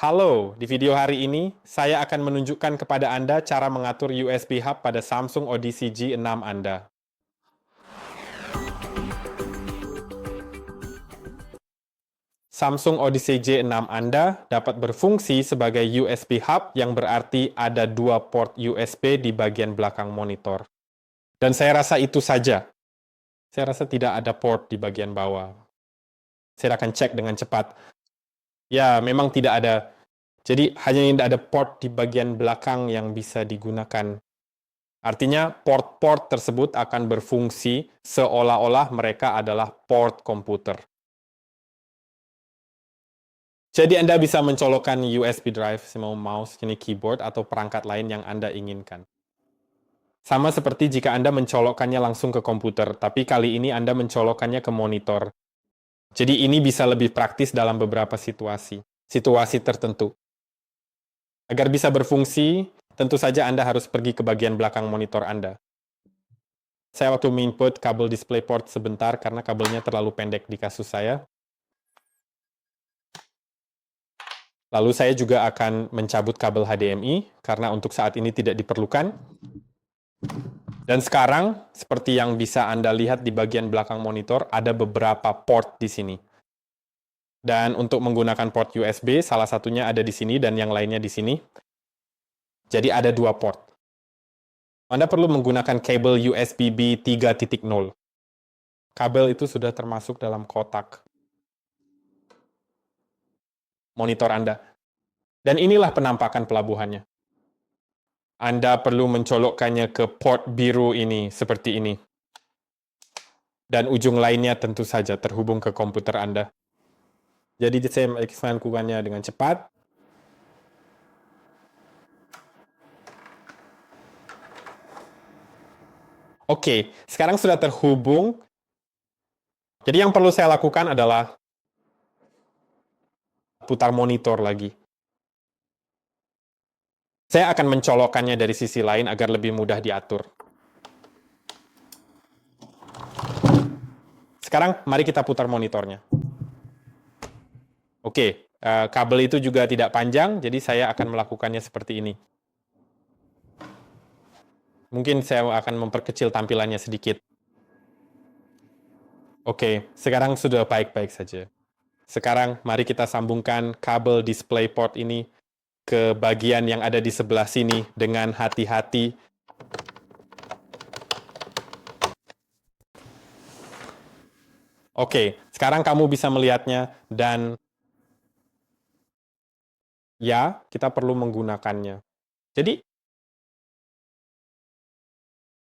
Halo, di video hari ini saya akan menunjukkan kepada Anda cara mengatur USB hub pada Samsung Odyssey G6 Anda. Samsung Odyssey J6 Anda dapat berfungsi sebagai USB hub yang berarti ada dua port USB di bagian belakang monitor. Dan saya rasa itu saja. Saya rasa tidak ada port di bagian bawah. Saya akan cek dengan cepat. Ya, memang tidak ada. Jadi hanya ada port di bagian belakang yang bisa digunakan. Artinya port-port tersebut akan berfungsi seolah-olah mereka adalah port komputer. Jadi Anda bisa mencolokkan USB drive, mau mouse, ini keyboard, atau perangkat lain yang Anda inginkan. Sama seperti jika Anda mencolokkannya langsung ke komputer, tapi kali ini Anda mencolokkannya ke monitor. Jadi ini bisa lebih praktis dalam beberapa situasi tertentu. Agar bisa berfungsi, tentu saja Anda harus pergi ke bagian belakang monitor Anda. Saya waktu menginput kabel DisplayPort sebentar karena kabelnya terlalu pendek di kasus saya. Lalu saya juga akan mencabut kabel HDMI karena untuk saat ini tidak diperlukan. Dan sekarang, seperti yang bisa Anda lihat di bagian belakang monitor, ada beberapa port di sini. Dan untuk menggunakan port USB, salah satunya ada di sini dan yang lainnya di sini. Jadi ada dua port. Anda perlu menggunakan kabel USB-B 3.0. Kabel itu sudah termasuk dalam kotak monitor Anda. Dan inilah penampakan pelabuhannya. Anda perlu mencolokkannya ke port biru ini, seperti ini. Dan ujung lainnya tentu saja terhubung ke komputer Anda. Jadi saya melakukannya dengan cepat. Oke, sekarang sudah terhubung. Jadi yang perlu saya lakukan adalah putar monitor lagi. Saya akan mencolokkannya dari sisi lain agar lebih mudah diatur. Sekarang, mari kita putar monitornya. Oke, kabel itu juga tidak panjang, jadi saya akan melakukannya seperti ini. Mungkin saya akan memperkecil tampilannya sedikit. Oke, sekarang sudah baik-baik saja. Sekarang, mari kita sambungkan kabel DisplayPort ini ke bagian yang ada di sebelah sini dengan hati-hati. Oke, sekarang kamu bisa melihatnya dan ya, kita perlu menggunakannya. Jadi,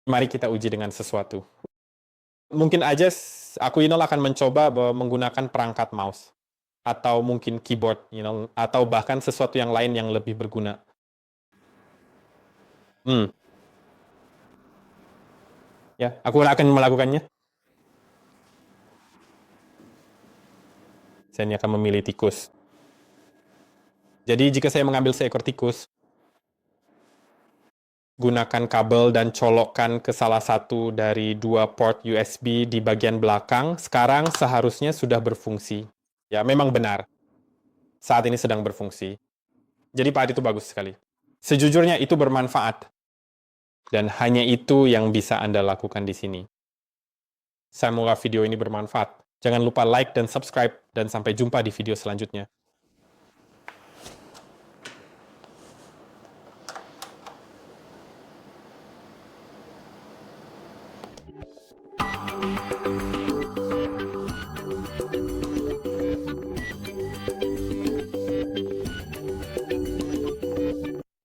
mari kita uji dengan sesuatu. Mungkin aja aku akan mencoba menggunakan perangkat mouse atau mungkin keyboard, atau bahkan sesuatu yang lain yang lebih berguna. Ya, aku akan melakukannya. Saya akan memilih tikus. Jadi jika saya mengambil seekor tikus, gunakan kabel dan colokkan ke salah satu dari dua port USB di bagian belakang, sekarang seharusnya sudah berfungsi. Ya, memang benar. Saat ini sedang berfungsi. Jadi Pak itu bagus sekali. Sejujurnya itu bermanfaat. Dan hanya itu yang bisa Anda lakukan di sini. Semoga video ini bermanfaat. Jangan lupa like dan subscribe, dan sampai jumpa di video selanjutnya.